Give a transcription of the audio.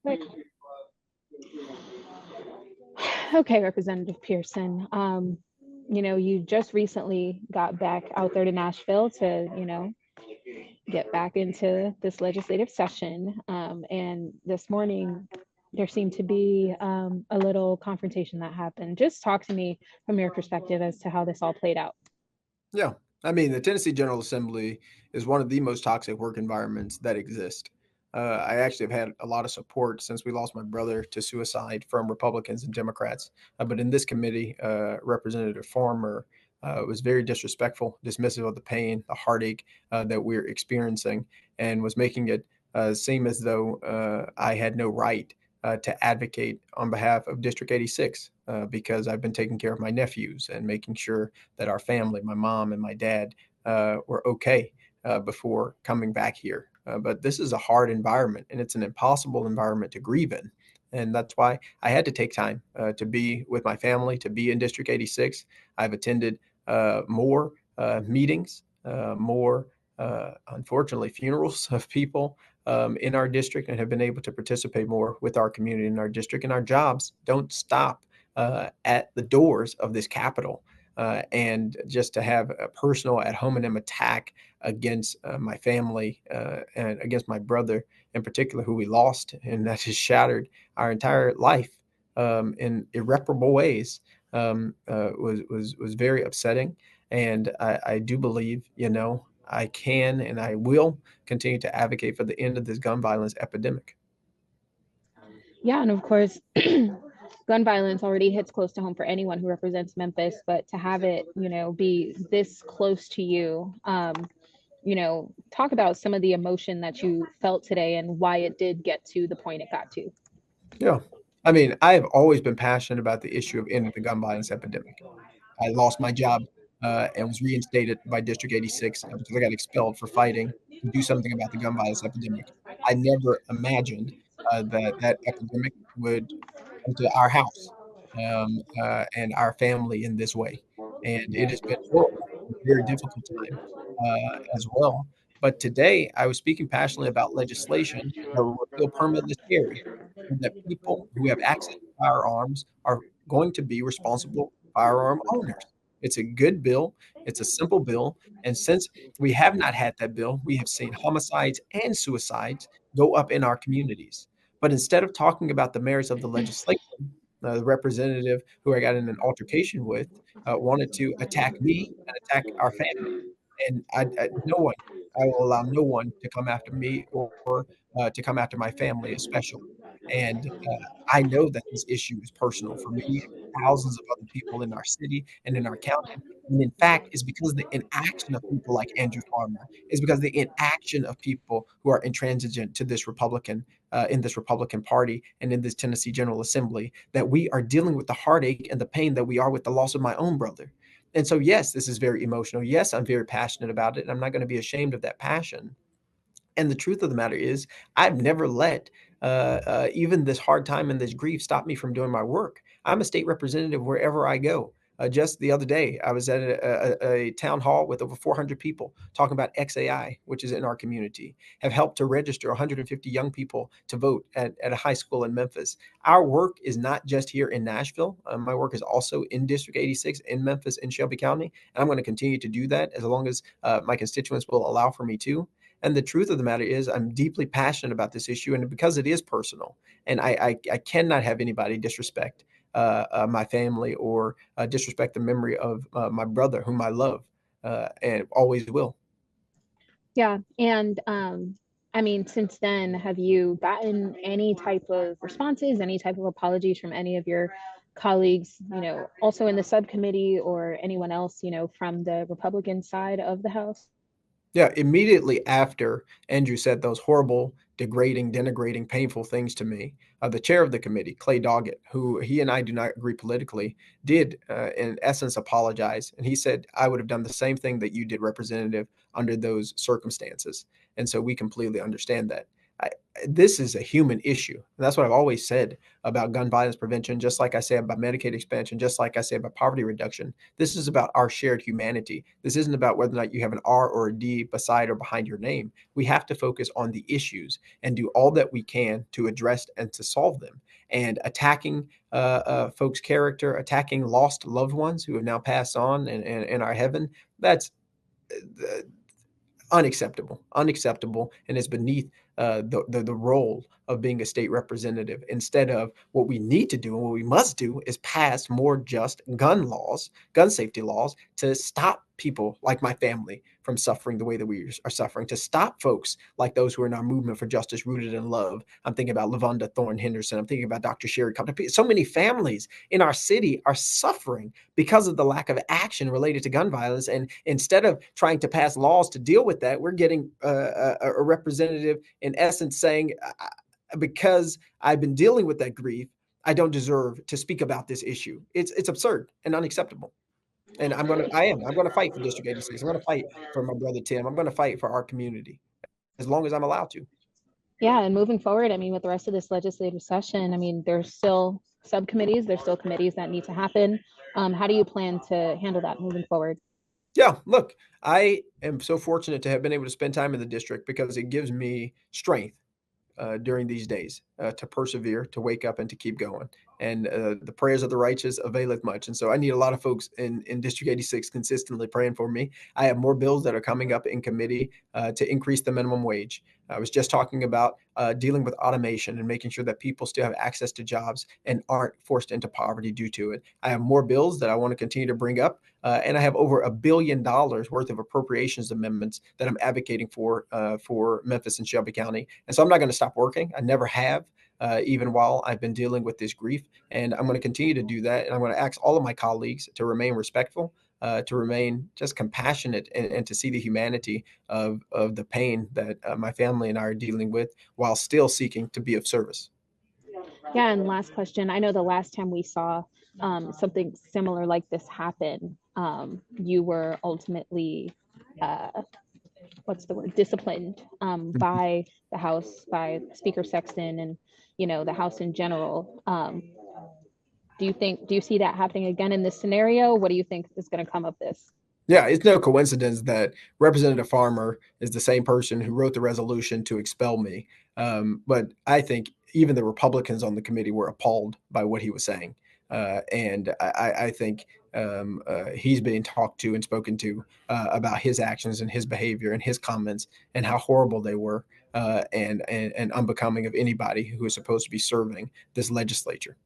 Quick. Okay, Representative Pearson. You just recently got back out there to Nashville to, get back into this legislative session. And this morning, there seemed to be a little confrontation that happened. Just talk to me from your perspective as to how this all played out. Yeah. I mean, the Tennessee General Assembly is one of the most toxic work environments that exist. I actually have had a lot of support since we lost my brother to suicide from Republicans and Democrats. But in this committee, Representative Farmer was very disrespectful, dismissive of the pain, the heartache that we're experiencing, and was making it seem as though I had no right to advocate on behalf of District 86 because I've been taking care of my nephews and making sure that our family, my mom and my dad, were okay before coming back here. But this is a hard environment and it's an impossible environment to grieve in. And that's why I had to take time to be with my family, to be in District 86. I've attended more meetings, more, unfortunately, funerals of people in our district and have been able to participate more with our community in our district. And our jobs don't stop at the doors of this Capitol. And just to have a personal ad hominem attack against my family and against my brother in particular, who we lost, and that has shattered our entire life in irreparable ways, was very upsetting. And I do believe, I can and I will continue to advocate for the end of this gun violence epidemic. Yeah, and of course, gun violence already hits close to home for anyone who represents Memphis, but to have it, be this close to you, talk about some of the emotion that you felt today and why it did get to the point it got to. Yeah. I mean, I have always been passionate about the issue of ending the gun violence epidemic. I lost my job and was reinstated by District 86 because I got expelled for fighting to do something about the gun violence epidemic. I never imagined that that epidemic would come to our house and our family in this way. And it has been horrible, a very difficult time as well. But today I was speaking passionately about legislation that will repeal permitless carry and that people who have access to firearms are going to be responsible firearm owners. It's a good bill. It's a simple bill. And since we have not had that bill, we have seen homicides and suicides go up in our communities. But instead of talking about the merits of the legislation, the representative who I got in an altercation with wanted to attack me and attack our family. And no one, I will allow no one to come after me or to come after my family, especially. And I know that this issue is personal for me and thousands of other people in our city and in our county. And in fact, it's because of the inaction of people like Andrew Farmer. It's because of the inaction of people who are intransigent to this in this Republican Party and in this Tennessee General Assembly that we are dealing with the heartache and the pain that we are with the loss of my own brother. And so, yes, this is very emotional. Yes, I'm very passionate about it. And I'm not going to be ashamed of that passion. And the truth of the matter is, I've never let even this hard time and this grief stop me from doing my work. I'm a state representative wherever I go. Just the other day, I was at a town hall with over 400 people talking about XAI, which is in our community, have helped to register 150 young people to vote at a high school in Memphis. Our work is not just here in Nashville. My work is also in District 86 in Memphis, in Shelby County. And I'm going to continue to do that as long as my constituents will allow for me to. And the truth of the matter is, I'm deeply passionate about this issue, and because it is personal, and I cannot have anybody disrespect my family or disrespect the memory of my brother, whom I love and always will. Yeah. And I mean, since then, have you gotten any type of responses, any type of apologies from any of your colleagues, also in the subcommittee or anyone else, from the Republican side of the House? Yeah, immediately after Andrew said those horrible, degrading, denigrating, painful things to me, the chair of the committee, Clay Doggett, who he and I do not agree politically, did in essence apologize. And he said, I would have done the same thing that you did, Representative, under those circumstances. And so we completely understand that. this is a human issue. And that's what I've always said about gun violence prevention, just like I say about Medicaid expansion, just like I say about poverty reduction. This is about our shared humanity. This isn't about whether or not you have an R or a D beside or behind your name. We have to focus on the issues and do all that we can to address and to solve them. And attacking folks' character, attacking lost loved ones who have now passed on and are heaven, that's unacceptable, and it's beneath the role of being a state representative. Instead of what we need to do and what we must do is pass more just gun laws, gun safety laws, to stop people like my family from suffering the way that we are suffering, to stop folks like those who are in our movement for justice rooted in love. I'm thinking about Lavonda Thorne Henderson. I'm thinking about Dr. Sherry Compton. So many families in our city are suffering because of the lack of action related to gun violence. And instead of trying to pass laws to deal with that, we're getting a representative in essence saying, because I've been dealing with that grief, I don't deserve to speak about this issue. It's absurd and unacceptable. And I'm going to fight for District 86. I'm going to fight for my brother Tim. I'm going to fight for our community as long as I'm allowed to. Yeah, and moving forward, I mean, with the rest of this legislative session, I mean, there's still subcommittees, there's still committees that need to happen. How do you plan to handle that moving forward? Yeah, look, I am so fortunate to have been able to spend time in the district because it gives me strength during these days to persevere, to wake up, and to keep going. And the prayers of the righteous availeth much. And so I need a lot of folks in District 86 consistently praying for me. I have more bills that are coming up in committee to increase the minimum wage. I was just talking about dealing with automation and making sure that people still have access to jobs and aren't forced into poverty due to it. I have more bills that I want to continue to bring up. And I have over $1 billion worth of appropriations amendments that I'm advocating for Memphis and Shelby County. And so I'm not going to stop working. I never have. Even while I've been dealing with this grief. And I'm going to continue to do that. And I'm going to ask all of my colleagues to remain respectful, to remain just compassionate, and to see the humanity of the pain that my family and I are dealing with while still seeking to be of service. Yeah, and last question. I know the last time we saw something similar like this happen, you were ultimately, uh, what's the word, disciplined by the House, by Speaker Sexton, and the House in general. Do you see that happening again in this scenario? What do you think is going to come of this? Yeah, it's no coincidence that Representative Farmer is the same person who wrote the resolution to expel me. But I think even the Republicans on the committee were appalled by what he was saying. And I think he's being talked to and spoken to about his actions and his behavior and his comments and how horrible they were and unbecoming of anybody who is supposed to be serving this legislature.